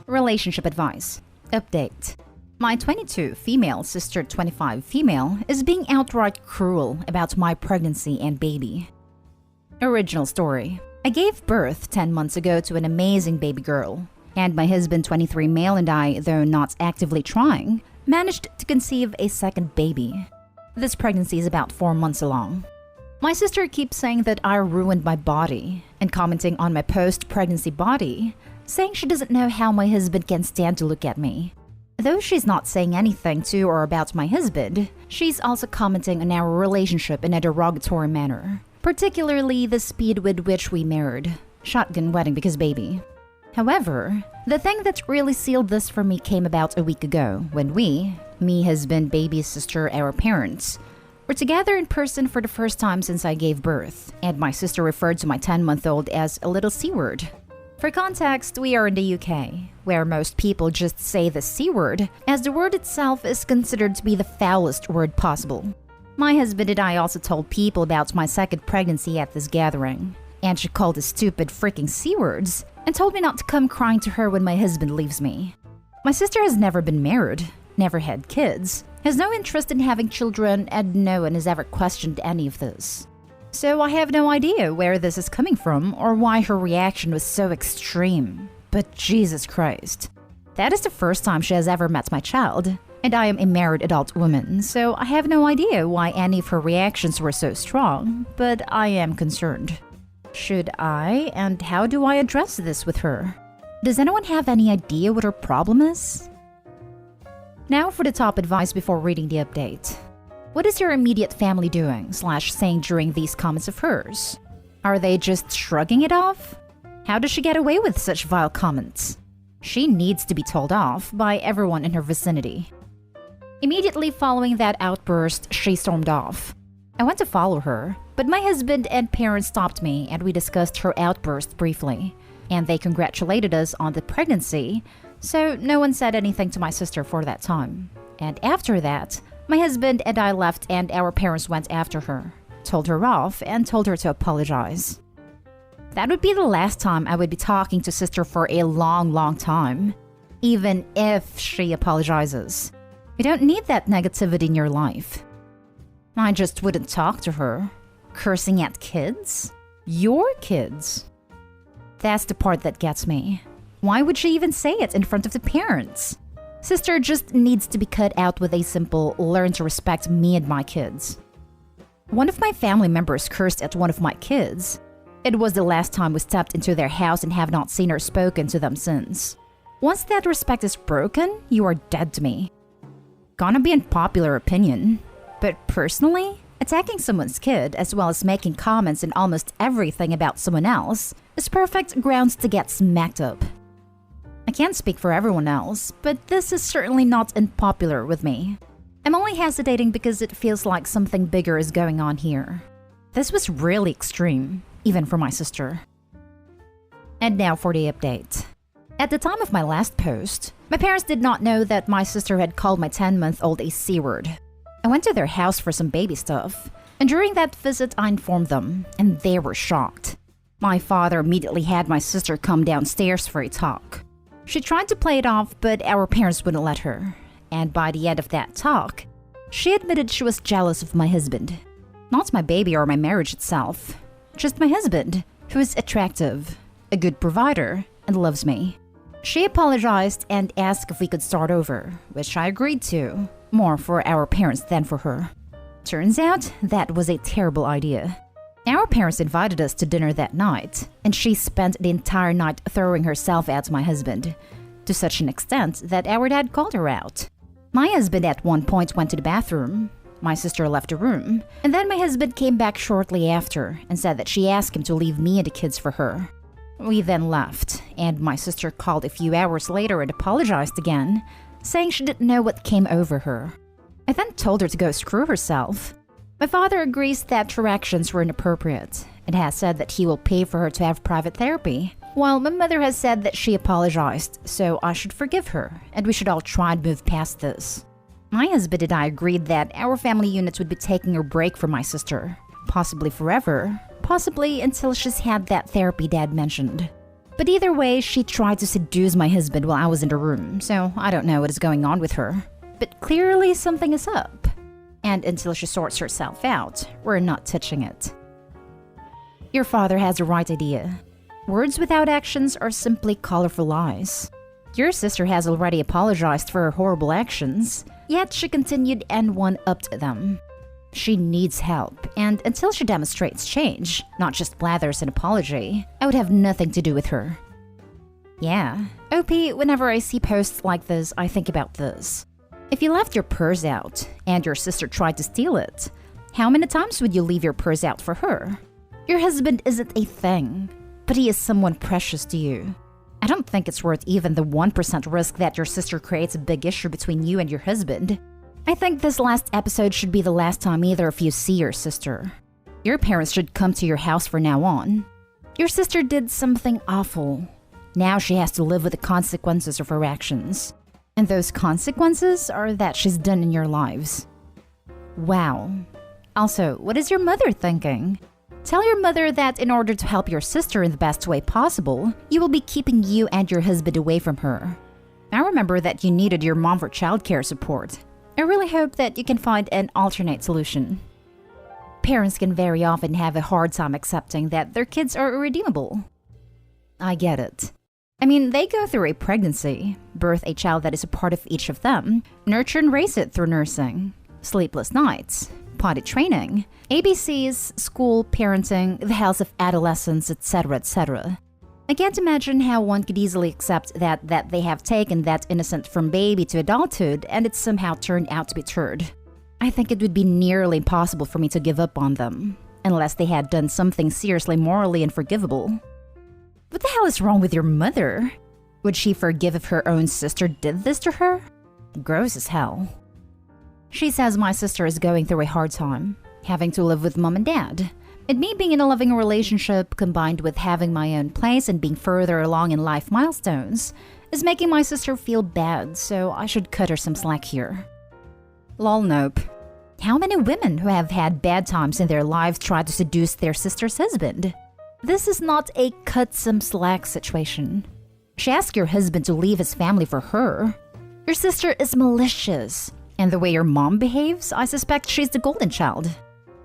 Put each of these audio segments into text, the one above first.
Relationship advice. Update. My 22 female sister 25 female is being outright cruel about my pregnancy and baby. Original story. I gave birth 10 months ago to an amazing baby girl, and my husband 23 male and I, though not actively trying, managed to conceive a second baby. This pregnancy is about 4 months along. My sister keeps saying that I ruined my body and commenting on my post-pregnancy body, saying she doesn't know how my husband can stand to look at me. Though she's not saying anything to or about my husband, she's also commenting on our relationship in a derogatory manner, particularly the speed with which we married. Shotgun wedding because baby. However, the thing that really sealed this for me came about a week ago when we, me, husband, baby, sister, our parents, were together in person for the first time since I gave birth, and my sister referred to my 10-month-old as a little C-word. For context, we are in the UK, where most people just say the C-word, as the word itself is considered to be the foulest word possible. My husband and I also told people about my second pregnancy at this gathering, and she called us stupid freaking C-words and told me not to come crying to her when my husband leaves me. My sister has never been married, never had kids, has no interest in having children, and no one has ever questioned any of this. So I have no idea where this is coming from or why her reaction was so extreme. But Jesus Christ. That is the first time she has ever met my child, and I am a married adult woman, so I have no idea why any of her reactions were so strong, but I am concerned. Should I, and how do I address this with her? Does anyone have any idea what her problem is? Now for the top advice before reading the update. What is your immediate family doing / saying during these comments of hers? Are they just shrugging it off? How does she get away with such vile comments? She needs to be told off by everyone in her vicinity. Immediately following that outburst, she stormed off. I went to follow her, but my husband and parents stopped me and we discussed her outburst briefly, and they congratulated us on the pregnancy, so no one said anything to my sister for that time. And after that, my husband and I left and our parents went after her, told her off, and told her to apologize. That would be the last time I would be talking to sister for a long time, even if she apologizes. You don't need that negativity in your life. I just wouldn't talk to her. Cursing at kids? Your kids? That's the part that gets me. Why would she even say it in front of the parents? Sister just needs to be cut out with a simple learn to respect me and my kids. One of my family members cursed at one of my kids. It was the last time we stepped into their house and have not seen or spoken to them since. Once that respect is broken, you are dead to me. Gonna be unpopular opinion, but personally, attacking someone's kid as well as making comments in almost everything about someone else is perfect grounds to get smacked up. I can't speak for everyone else, but this is certainly not unpopular with me. I'm only hesitating because it feels like something bigger is going on here. This was really extreme, even for my sister. And now for the update. At the time of my last post, my parents did not know that my sister had called my 10-month-old a C-word. I went to their house for some baby stuff, and during that visit I informed them, and they were shocked. My father immediately had my sister come downstairs for a talk. She tried to play it off, but our parents wouldn't let her. And by the end of that talk, she admitted she was jealous of my husband. Not my baby or my marriage itself, just my husband, who is attractive, a good provider, and loves me. She apologized and asked if we could start over, which I agreed to, more for our parents than for her. Turns out, that was a terrible idea. Our parents invited us to dinner that night, and she spent the entire night throwing herself at my husband, to such an extent that our dad called her out. My husband at one point went to the bathroom, my sister left the room, and then my husband came back shortly after and said that she asked him to leave me and the kids for her. We then left, and my sister called a few hours later and apologized again, saying she didn't know what came over her. I then told her to go screw herself. My father agrees that her actions were inappropriate and has said that he will pay for her to have private therapy, while my mother has said that she apologized, so I should forgive her and we should all try and move past this. My husband and I agreed that our family unit would be taking a break from my sister, possibly forever, possibly until she's had that therapy Dad mentioned. But either way, she tried to seduce my husband while I was in the room, so I don't know what is going on with her. But clearly something is up. And until she sorts herself out, we're not touching it. Your father has the right idea. Words without actions are simply colorful lies. Your sister has already apologized for her horrible actions, yet she continued and one-upped them. She needs help, and until she demonstrates change, not just blathers an apology, I would have nothing to do with her. Yeah, OP, whenever I see posts like this, I think about this. If you left your purse out, and your sister tried to steal it, how many times would you leave your purse out for her? Your husband isn't a thing, but he is someone precious to you. I don't think it's worth even the 1% risk that your sister creates a big issue between you and your husband. I think this last episode should be the last time either of you see your sister. Your parents should come to your house from now on. Your sister did something awful. Now she has to live with the consequences of her actions. And those consequences are that she's done in your lives. Wow. Also, what is your mother thinking? Tell your mother that in order to help your sister in the best way possible, you will be keeping you and your husband away from her. I remember that you needed your mom for childcare support. I really hope that you can find an alternate solution. Parents can very often have a hard time accepting that their kids are irredeemable. I get it. I mean, they go through a pregnancy, birth a child that is a part of each of them, nurture and raise it through nursing, sleepless nights, potty training, ABCs, school, parenting, the health of adolescents, etc., etc. I can't imagine how one could easily accept that they have taken that innocent from baby to adulthood and it somehow turned out to be turd. I think it would be nearly impossible for me to give up on them, unless they had done something seriously morally unforgivable. What the hell is wrong with your mother? Would she forgive if her own sister did this to her? Gross as hell. She says my sister is going through a hard time, having to live with mom and dad. And me being in a loving relationship, combined with having my own place and being further along in life milestones, is making my sister feel bad, so I should cut her some slack here. Lol, nope. How many women who have had bad times in their lives try to seduce their sister's husband? This is not a cut some slack situation. She asked your husband to leave his family for her. Your sister is malicious, and the way your mom behaves, I suspect she's the golden child.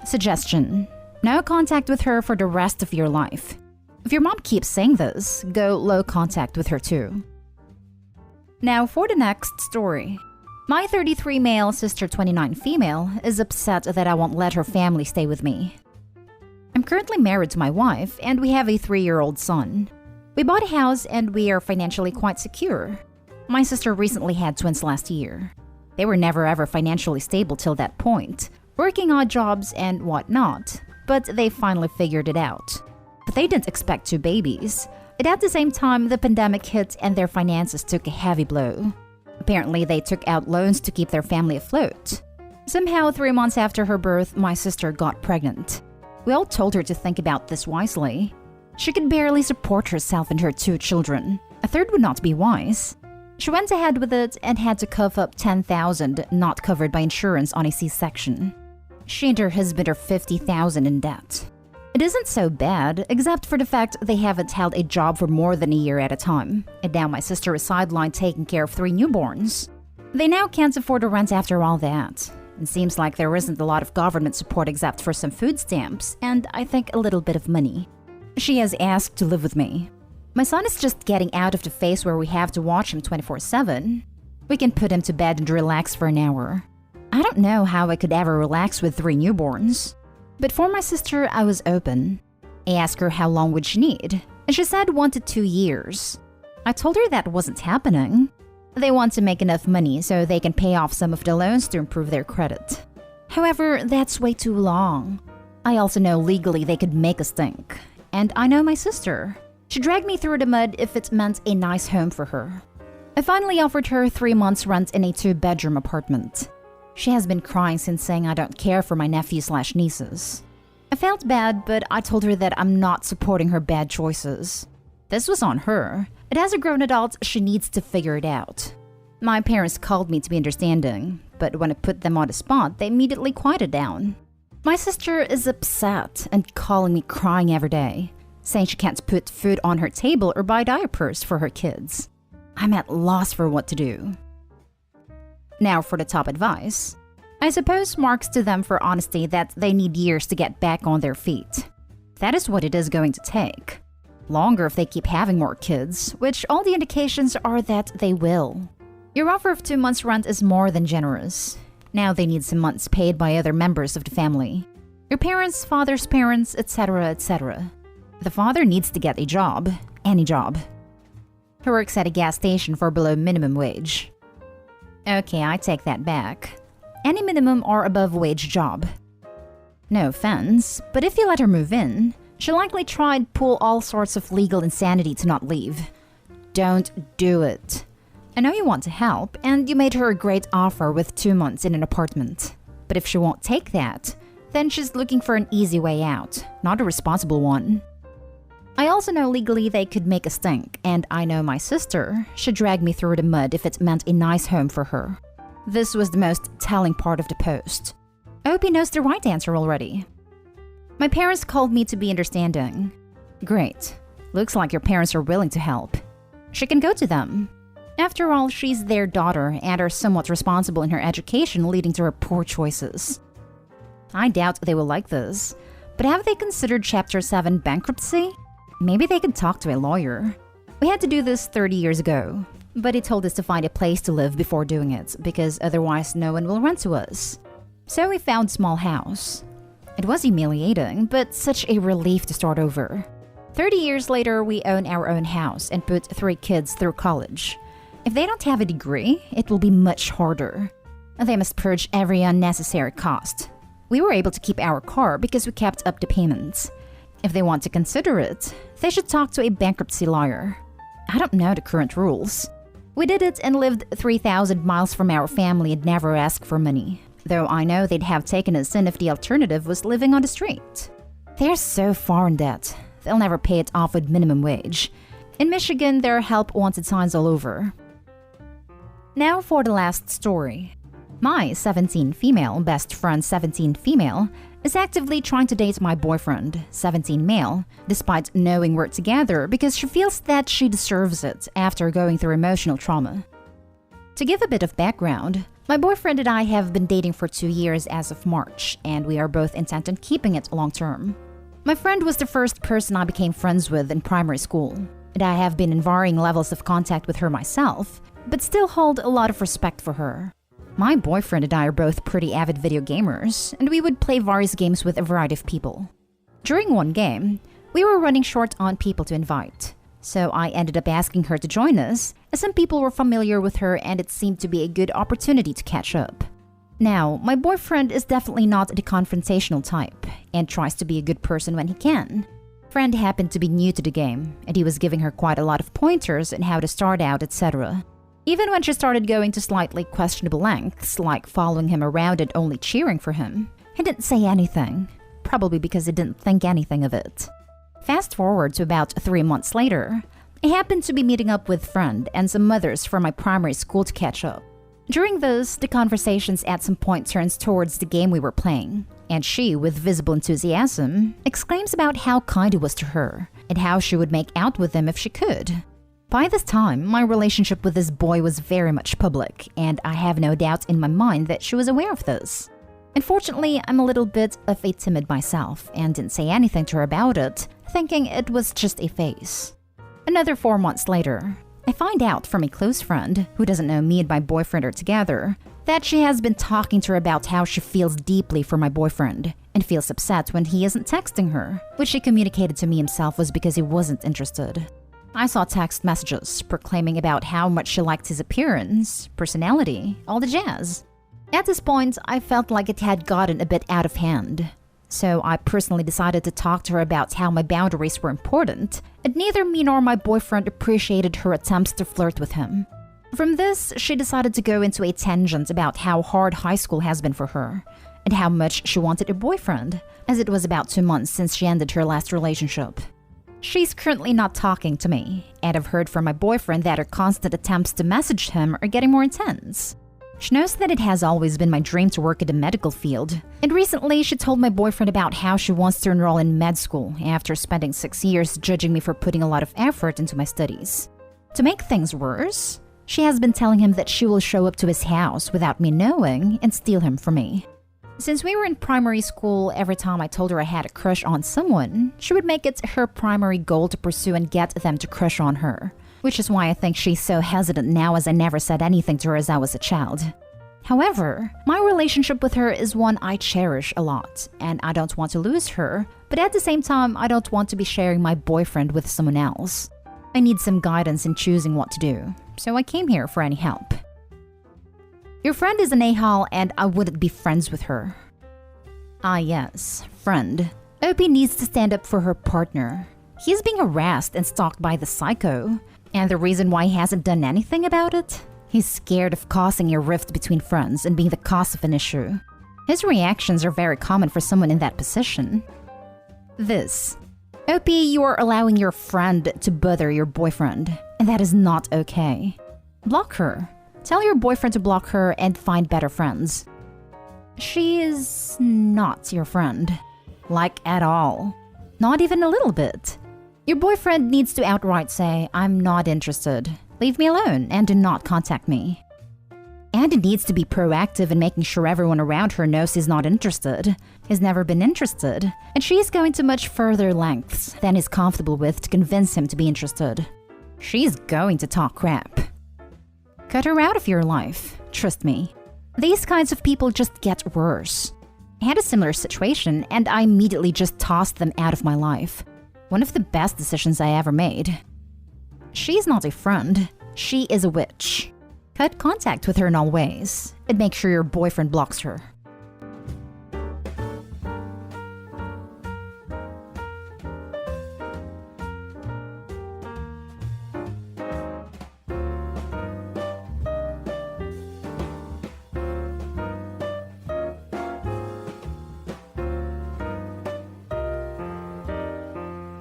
Suggestion: no contact with her for the rest of your life. If your mom keeps saying this, go low contact with her too. Now for the next story. My 33 male, sister 29 female is upset that I won't let her family stay with me. I'm currently married to my wife and we have a 3-year-old son. We bought a house and we are financially quite secure. My sister recently had twins last year. They were never ever financially stable till that point, working odd jobs and whatnot. But they finally figured it out. But they didn't expect 2 babies. And at the same time, the pandemic hit and their finances took a heavy blow. Apparently, they took out loans to keep their family afloat. Somehow, 3 months after her birth, my sister got pregnant. We all told her to think about this wisely. She could barely support herself and her 2 children. A third would not be wise. She went ahead with it and had to cough up $10,000 not covered by insurance on a C-section. She and her husband are $50,000 in debt. It isn't so bad, except for the fact they haven't held a job for more than a year at a time, and now my sister is sidelined taking care of 3 newborns. They now can't afford a rent after all that. It seems like there isn't a lot of government support except for some food stamps, and I think a little bit of money. She has asked to live with me. My son is just getting out of the phase where we have to watch him 24/7. We can put him to bed and relax for an hour. I don't know how I could ever relax with 3 newborns. But for my sister, I was open. I asked her how long would she need, and she said 1 to 2 years. I told her that wasn't happening. They want to make enough money so they can pay off some of the loans to improve their credit. However, that's way too long. I also know legally they could make us think. And I know my sister. She dragged me through the mud if it meant a nice home for her. I finally offered her 3 months rent in a 2-bedroom apartment. She has been crying since saying I don't care for my nephews/nieces. I felt bad, but I told her that I'm not supporting her bad choices. This was on her, and as a grown adult, she needs to figure it out. My parents called me to be understanding, but when I put them on the spot, they immediately quieted down. My sister is upset and calling me crying every day, saying she can't put food on her table or buy diapers for her kids. I'm at loss for what to do. Now for the top advice. I suppose marks to them for honesty that they need years to get back on their feet. That is what it is going to take. Longer if they keep having more kids, which all the indications are that they will. Your offer of 2 months' rent is more than generous. Now they need some months paid by other members of the family. Your parents, father's parents, etc., etc. The father needs to get a job. Any job. He works at a gas station for below minimum wage. Okay, I take that back. Any minimum or above wage job. No offense, but if you let her move in, she'll likely try and pull all sorts of legal insanity to not leave. Don't do it. I know you want to help, and you made her a great offer with 2 months in an apartment. But if she won't take that, then she's looking for an easy way out, not a responsible one. I also know legally they could make a stink, and I know my sister should drag me through the mud if it meant a nice home for her. This was the most telling part of the post. I hope he knows the right answer already. My parents called me to be understanding. Great. Looks like your parents are willing to help. She can go to them. After all, she's their daughter and are somewhat responsible in her education, leading to her poor choices. I doubt they will like this, but have they considered Chapter 7 bankruptcy? Maybe they could talk to a lawyer. We had to do this 30 years ago, but he told us to find a place to live before doing it, because otherwise no one will rent to us. So we found small house. It was humiliating, but such a relief to start over. 30 years later, we own our own house and put 3 kids through college. If they don't have a degree, it will be much harder. They must purge every unnecessary cost. We were able to keep our car because we kept up the payments. If they want to consider it, they should talk to a bankruptcy lawyer. I don't know the current rules. We did it and lived 3,000 miles from our family and never asked for money. Though I know they'd have taken us in if the alternative was living on the street. They're so far in debt, they'll never pay it off with minimum wage. In Michigan, there are help wanted signs all over. Now for the last story. My 17 female best friend 17 female is actively trying to date my boyfriend 17 male, despite knowing we're together because she feels that she deserves it after going through emotional trauma. To give a bit of background, my boyfriend and I have been dating for 2 years as of March, and we are both intent on keeping it long term. My friend was the first person I became friends with in primary school, and I have been in varying levels of contact with her myself, but still hold a lot of respect for her. My boyfriend and I are both pretty avid video gamers, and we would play various games with a variety of people. During one game, we were running short on people to invite, so I ended up asking her to join us, as some people were familiar with her and it seemed to be a good opportunity to catch up. Now, my boyfriend is definitely not the confrontational type, and tries to be a good person when he can. Friend happened to be new to the game, and he was giving her quite a lot of pointers on how to start out, etc. Even when she started going to slightly questionable lengths, like following him around and only cheering for him, he didn't say anything, probably because he didn't think anything of it. Fast forward to about 3 months later, I happened to be meeting up with friend and some mothers from my primary school to catch up. During this, the conversations at some point turns towards the game we were playing, and she, with visible enthusiasm, exclaims about how kind he was to her, and how she would make out with him if she could. By this time, my relationship with this boy was very much public, and I have no doubt in my mind that she was aware of this. Unfortunately, I'm a little bit of a timid myself, and didn't say anything to her about it, thinking it was just a phase. Another 4 months later, I find out from a close friend, who doesn't know me and my boyfriend are together, that she has been talking to her about how she feels deeply for my boyfriend, and feels upset when he isn't texting her, which she communicated to me himself was because he wasn't interested. I saw text messages proclaiming about how much she liked his appearance, personality, all the jazz. At this point, I felt like it had gotten a bit out of hand. So I personally decided to talk to her about how my boundaries were important, and neither me nor my boyfriend appreciated her attempts to flirt with him. From this, she decided to go into a tangent about how hard high school has been for her, and how much she wanted a boyfriend, as it was about 2 months since she ended her last relationship. She's currently not talking to me, and I've heard from my boyfriend that her constant attempts to message him are getting more intense. She knows that it has always been my dream to work in the medical field, and recently she told my boyfriend about how she wants to enroll in med school after spending 6 years judging me for putting a lot of effort into my studies. To make things worse, she has been telling him that she will show up to his house without me knowing and steal him from me. Since we were in primary school, every time I told her I had a crush on someone, she would make it her primary goal to pursue and get them to crush on her. Which is why I think she's so hesitant now, as I never said anything to her as I was a child. However, my relationship with her is one I cherish a lot, and I don't want to lose her, but at the same time, I don't want to be sharing my boyfriend with someone else. I need some guidance in choosing what to do, so I came here for any help. Your friend is an a-hole and I wouldn't be friends with her. Ah yes, friend. OP needs to stand up for her partner. He's being harassed and stalked by the psycho. And the reason why he hasn't done anything about it? He's scared of causing a rift between friends and being the cause of an issue. His reactions are very common for someone in that position. This. OP, you are allowing your friend to bother your boyfriend, and that is not okay. Block her. Tell your boyfriend to block her and find better friends. She is not your friend. Like at all. Not even a little bit. Your boyfriend needs to outright say, "I'm not interested. Leave me alone and do not contact me." And he needs to be proactive in making sure everyone around her knows he's not interested. He's never been interested, and she's going to much further lengths than he's comfortable with to convince him to be interested. She's going to talk crap. Cut her out of your life, trust me. These kinds of people just get worse. I had a similar situation, and I immediately just tossed them out of my life. One of the best decisions I ever made. She's not a friend. She is a witch. Cut contact with her in all ways, and make sure your boyfriend blocks her.